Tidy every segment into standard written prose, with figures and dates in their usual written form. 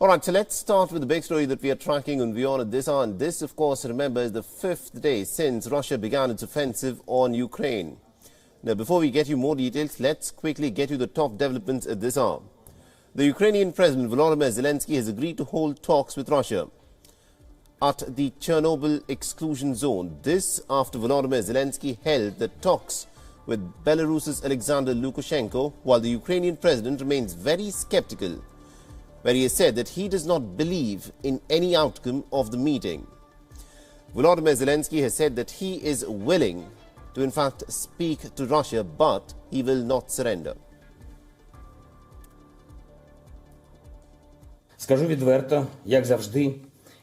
All right, so let's start with the big story that we are tracking on WION at this hour. And this, of course, remember, is the 5th day since Russia began its offensive on Ukraine. Now, before we get you more details, let's quickly get you the top developments at this hour. The Ukrainian President Volodymyr Zelensky has agreed to hold talks with Russia at the Chernobyl exclusion zone. This after Volodymyr Zelensky held the talks with Belarus's Alexander Lukashenko, while the Ukrainian president remains very skeptical, where he has said that he does not believe in any outcome of the meeting. Volodymyr Zelensky has said that he is willing to in fact speak to Russia, but he will not surrender. Скажу відверто, як завжди,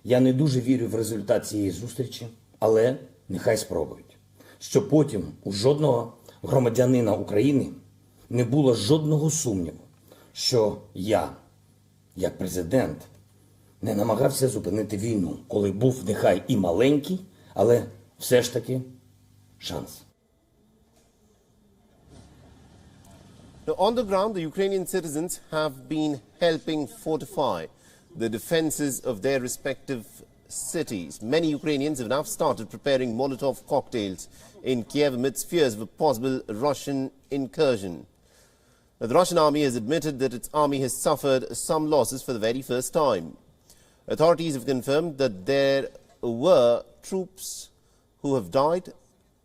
я не дуже вірю в результат цієї зустрічі, але нехай спробують. Щоб потім у жодного громадянина України не було жодного сумніву, що я, як президент, не намагався зупинити війну, коли був нехай і маленький, але все ж таки шанс. Now, on the ground, the Ukrainian citizens have been helping fortify the defenses of their respective cities. Many Ukrainians have now started preparing Molotov cocktails in Kiev amidst fears of a possible Russian incursion. Now, the Russian army has admitted that its army has suffered some losses for the very first time. Authorities have confirmed that there were troops who have died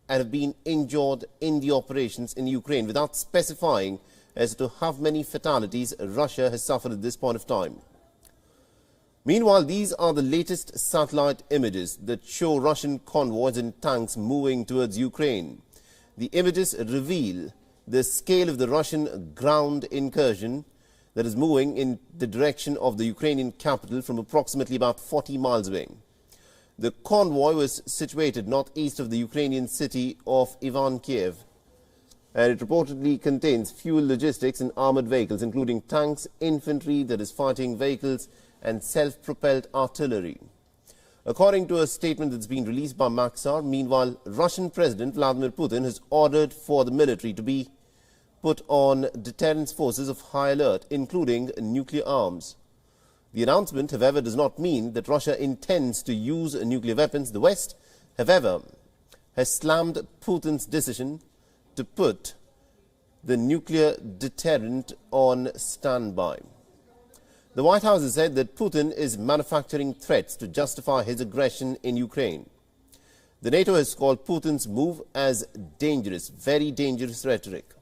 and have been injured in the operations in Ukraine, without specifying as to how many fatalities Russia has suffered at this point of time. Meanwhile, these are the latest satellite images that show Russian convoys and tanks moving towards Ukraine. The images reveal the scale of the Russian ground incursion that is moving in the direction of the Ukrainian capital from approximately about 40 miles away. The convoy was situated northeast of the Ukrainian city of Ivan-Kiev, and it reportedly contains fuel, logistics and armoured vehicles, including tanks, infantry, that is fighting vehicles and self-propelled artillery. According to a statement that's been released by Maxar, meanwhile, Russian President Vladimir Putin has ordered for the military to be put on deterrence forces of high alert, including nuclear arms. The announcement, however, does not mean that Russia intends to use nuclear weapons. The West, however, has slammed Putin's decision to put the nuclear deterrent on standby. The White House has said that Putin is manufacturing threats to justify his aggression in Ukraine. The NATO has called Putin's move as dangerous, very dangerous rhetoric.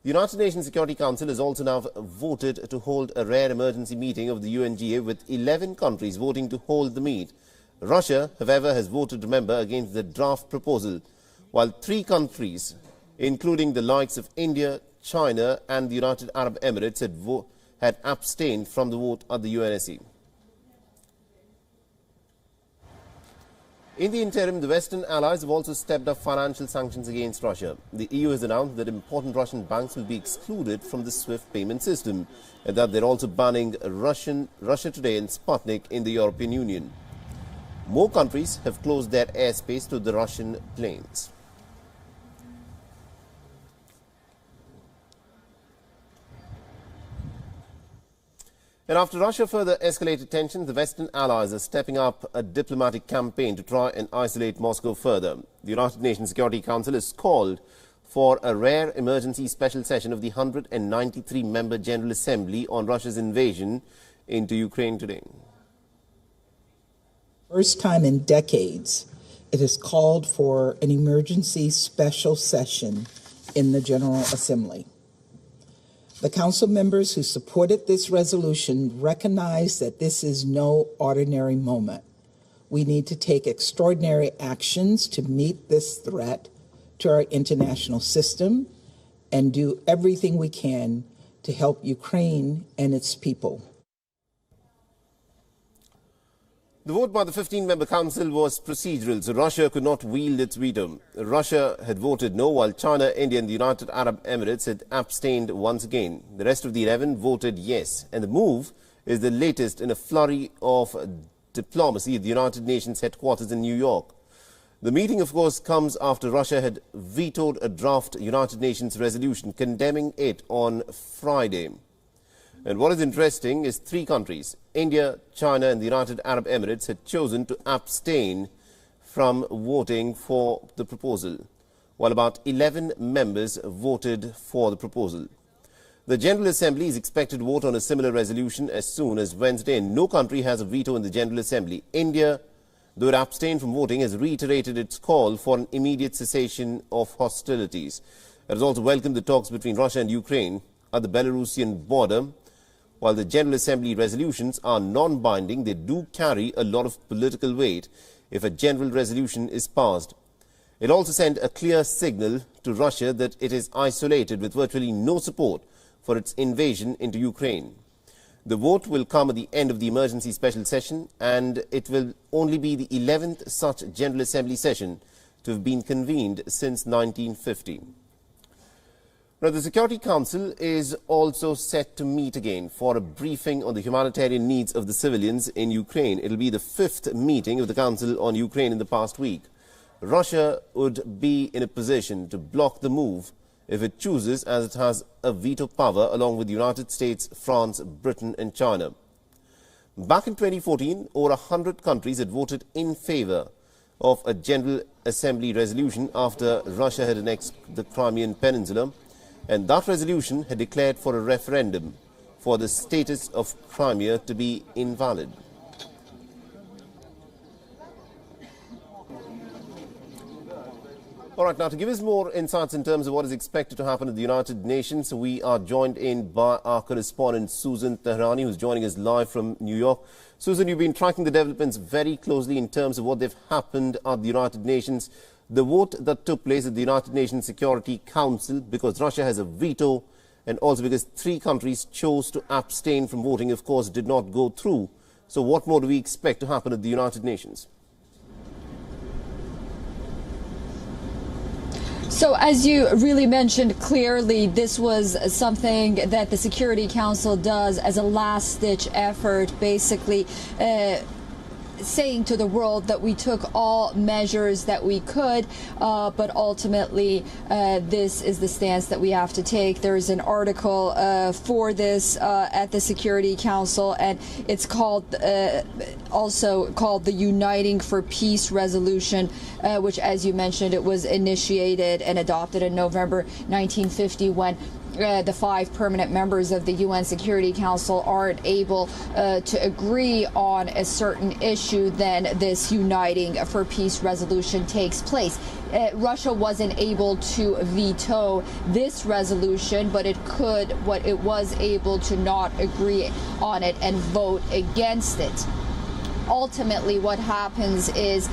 The United Nations Security Council has also now voted to hold a rare emergency meeting of the UNGA, with 11 countries voting to hold the meet. Russia, however, has voted, remember, against the draft proposal, while 3 countries, including the likes of India, China and the United Arab Emirates, had abstained from the vote at the UNSC. In the interim, the Western allies have also stepped up financial sanctions against Russia. The EU has announced that important Russian banks will be excluded from the SWIFT payment system, and that they're also banning Russia Today and Sputnik in the European Union. More countries have closed their airspace to the Russian planes. And after Russia further escalated tensions, the Western allies are stepping up a diplomatic campaign to try and isolate Moscow further. The United Nations Security Council has called for a rare emergency special session of the 193-member General Assembly on Russia's invasion into Ukraine today. First time in decades, it has called for an emergency special session in the General Assembly. The Council members who supported this resolution recognize that this is no ordinary moment. We need to take extraordinary actions to meet this threat to our international system and do everything we can to help Ukraine and its people. The vote by the 15-member council was procedural, so Russia could not wield its veto. Russia had voted no, while China, India and the United Arab Emirates had abstained once again. The rest of the 11 voted yes, and the move is the latest in a flurry of diplomacy at the United Nations headquarters in New York. The meeting, of course, comes after Russia had vetoed a draft United Nations resolution condemning it on Friday. And what is interesting is three countries, India, China and the United Arab Emirates, had chosen to abstain from voting for the proposal, while about 11 members voted for the proposal. The General Assembly is expected to vote on a similar resolution as soon as Wednesday, and no country has a veto in the General Assembly. India, though it abstained from voting, has reiterated its call for an immediate cessation of hostilities. It has also welcomed the talks between Russia and Ukraine at the Belarusian border. While the General Assembly resolutions are non-binding, they do carry a lot of political weight if a general resolution is passed. It also sent a clear signal to Russia that it is isolated with virtually no support for its invasion into Ukraine. The vote will come at the end of the emergency special session, and it will only be the 11th such General Assembly session to have been convened since 1950. Now, the Security Council is also set to meet again for a briefing on the humanitarian needs of the civilians in Ukraine. It will be the fifth meeting of the Council on Ukraine in the past week. Russia would be in a position to block the move if it chooses, as it has a veto power along with the United States, France, Britain and China. Back in 2014, over 100 countries had voted in favor of a General Assembly resolution after Russia had annexed the Crimean Peninsula, and that resolution had declared for a referendum for the status of Crimea to be invalid. All right, now to give us more insights in terms of what is expected to happen at the United Nations, we are joined in by our correspondent Susan Tehrani, who's joining us live from New York. Susan, you've been tracking the developments very closely in terms of what they've happened at the United Nations. The vote that took place at the United Nations Security Council, because Russia has a veto and also because three countries chose to abstain from voting, of course, did not go through. So what more do we expect to happen at the United Nations? So as you really mentioned clearly, this was something that the Security Council does as a last-ditch effort, basically saying to the world that we took all measures that we could, but ultimately this is the stance that we have to take. There's an article for this at the Security Council, and it's called also called the Uniting for Peace Resolution, which, as you mentioned, it was initiated and adopted in November 1950 when the 5 permanent members of the UN Security Council aren't able to agree on a certain issue, then this Uniting for Peace resolution takes place. Russia wasn't able to veto this resolution, but it was able to not agree on it and vote against it. Ultimately, what happens is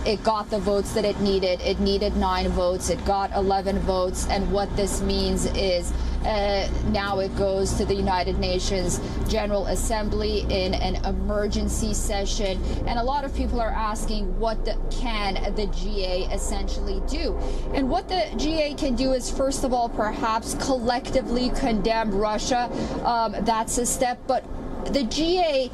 it got the votes that it needed. It needed 9 votes. It got 11 votes. And what this means is now it goes to the United Nations General Assembly in an emergency session. And a lot of people are asking, what can the GA essentially do? And what the GA can do is, first of all, perhaps collectively condemn Russia. That's a step. But the GA,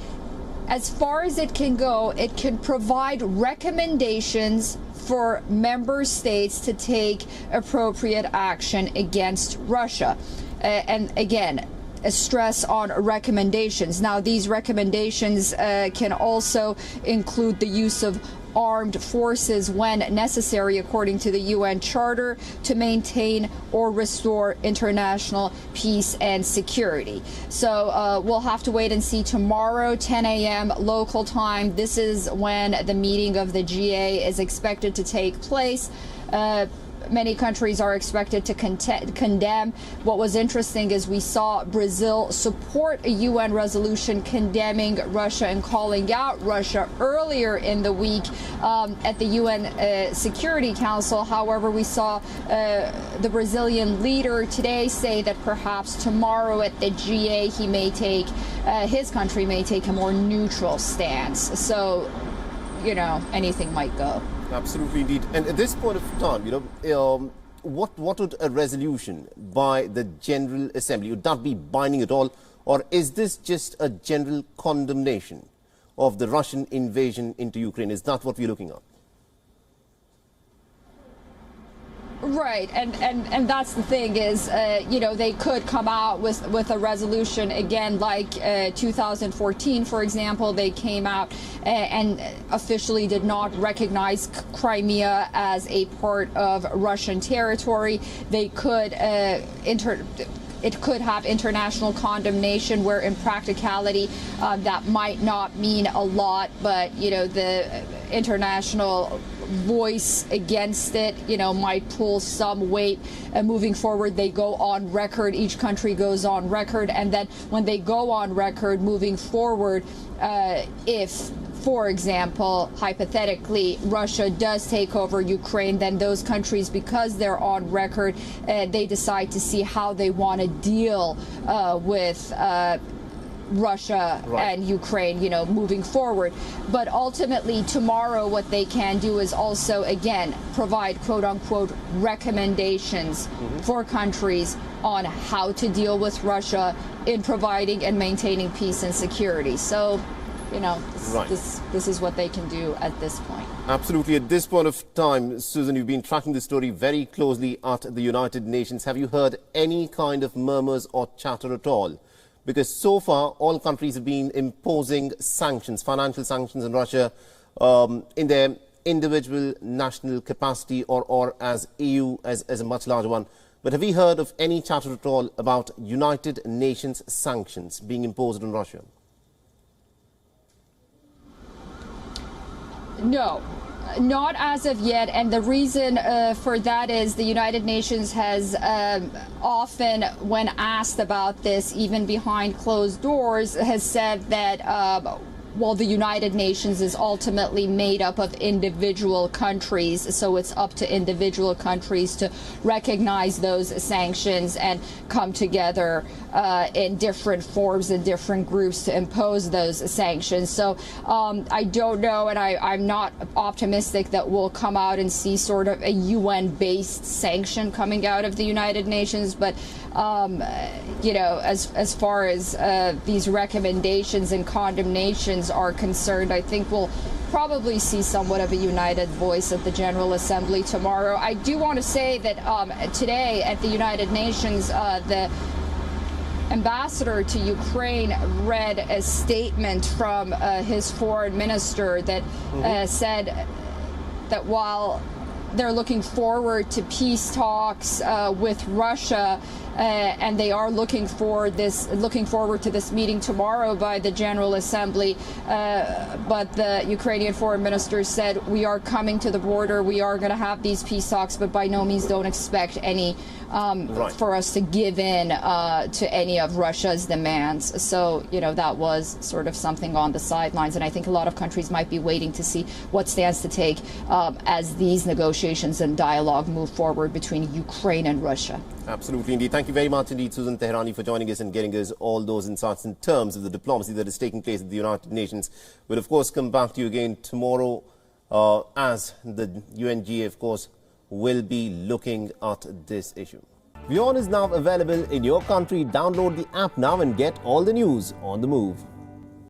as far as it can go, it can provide recommendations for member states to take appropriate action against Russia. And again, a stress on recommendations. Now, these recommendations can also include the use of armed forces when necessary, according to the UN Charter, to maintain or restore international peace and security. So we'll have to wait and see. Tomorrow, 10 a.m. local time, this is when the meeting of the GA is expected to take place. Many countries are expected to condemn. What was interesting is we saw Brazil support a UN resolution condemning Russia and calling out Russia earlier in the week at the UN Security Council. However, we saw the Brazilian leader today say that perhaps tomorrow at the GA he may take, his country may take a more neutral stance. So, you know, anything might go. Absolutely, indeed. And at this point of time, you know, what would a resolution by the General Assembly, would that be binding at all, or is this just a general condemnation of the Russian invasion into Ukraine? Is that what we're looking at? Right, and that's the thing is, you know, they could come out with a resolution again, like 2014, for example. They came out and officially did not recognize Crimea as a part of Russian territory. They could it could have international condemnation, where in practicality that might not mean a lot, but you know, the international voice against it, you know, might pull some weight. Moving forward, they go on record, each country goes on record, and then when they go on record moving forward, if, for example, hypothetically, Russia does take over Ukraine, then those countries, because they're on record, they decide to see how they want to deal with Russia and Ukraine, you know, moving forward. But ultimately, tomorrow, what they can do is also, again, provide quote-unquote recommendations for countries on how to deal with Russia in providing and maintaining peace and security. So, you know, this is what they can do at this point. Absolutely. At this point of time, Susan, you've been tracking the story very closely at the United Nations. Have you heard any kind of murmurs or chatter at all? Because so far, all countries have been imposing sanctions, financial sanctions on Russia in their individual national capacity or as EU as a much larger one. But have we heard of any chatter at all about United Nations sanctions being imposed on Russia? No. Not as of yet, and the reason for that is the United Nations has often, when asked about this, even behind closed doors, has said that well, the United Nations is ultimately made up of individual countries, so it's up to individual countries to recognize those sanctions and come together in different forms and different groups to impose those sanctions. So I don't know, and I'm not optimistic that we'll come out and see sort of a UN-based sanction coming out of the United Nations, but you know, as far as these recommendations and condemnations are concerned, I think we'll probably see somewhat of a united voice at the General Assembly tomorrow. I do want to say that today at the United Nations, the ambassador to Ukraine read a statement from his foreign minister that said that while they're looking forward to peace talks with Russia, and they are looking forward to this meeting tomorrow by the General Assembly. But the Ukrainian foreign minister said, we are coming to the border, we are going to have these peace talks, but by no means don't expect any for us to give in to any of Russia's demands. So, you know, that was sort of something on the sidelines, and I think a lot of countries might be waiting to see what stance to take as these negotiations and dialogue move forward between Ukraine and Russia. Absolutely indeed. Thank you very much indeed, Susan Teherani, for joining us and getting us all those insights in terms of the diplomacy that is taking place at the United Nations. We'll, of course, come back to you again tomorrow as the UNGA, of course, will be looking at this issue. WION is now available in your country. Download the app now and get all the news on the move.